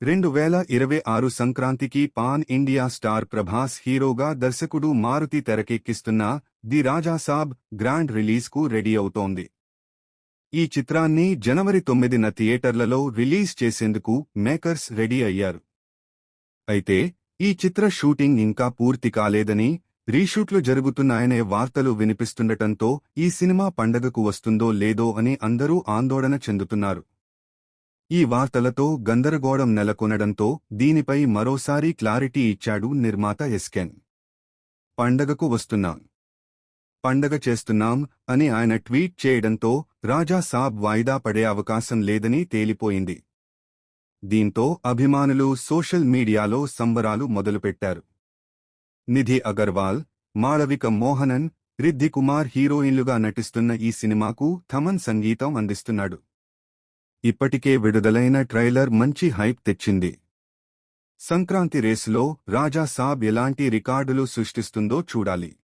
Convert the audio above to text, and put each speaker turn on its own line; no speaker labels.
2026 సంక్రాంతికి pan India star Prabhas హీరోగా దర్శకుడు Maruti తెరకెక్కిస్తున్న the Raja Saab grand రిలీజ్కు ready అవుతోంది. ఈ చిత్రాన్ని జనవరి 9న థియేటర్లలో రిలీజ్ చేసేందుకు మేకర్స్ రెడీ అయ్యారు. అయితే ఈ చిత్ర షూటింగ్ ఇంకా పూర్తి కాలేదని, రీషూట్లు జరుగుతున్నాయనే వార్తలు వినిపిస్తుండటంతో ఈ సినిమా పండగకు వస్తుందో లేదో అని అందరూ ఆందోళన చెందుతున్నారు. ఈ వార్తలతో గందరగోళం నెలకొనడంతో దీనిపై మరోసారి క్లారిటీ ఇచ్చాడు నిర్మాత ఎస్కెన్. పండగకు వస్తున్నాం, పండగ చేస్తున్నాం అని ఆయన ట్వీట్ చేయడంతో రాజా సాబ్ వాయిదా పడే అవకాశం లేదని తేలిపోయింది. దీంతో అభిమానులు సోషల్ మీడియాలో సంబరాలు మొదలుపెట్టారు. నిధి అగర్వాల్, మాళవిక మోహనన్, రిద్ధి కుమార్ హీరోయిన్లుగా నటిస్తున్న ఈ సినిమాకు థమన్ సంగీతం అందిస్తున్నాడు. ఇప్పటికే విడుదలైన ట్రైలర్ మంచి హైప్ తెచ్చింది. సంక్రాంతి రేసులో రాజా సాబ్ ఎలాంటి రికార్డులు సృష్టిస్తుందో చూడాలి.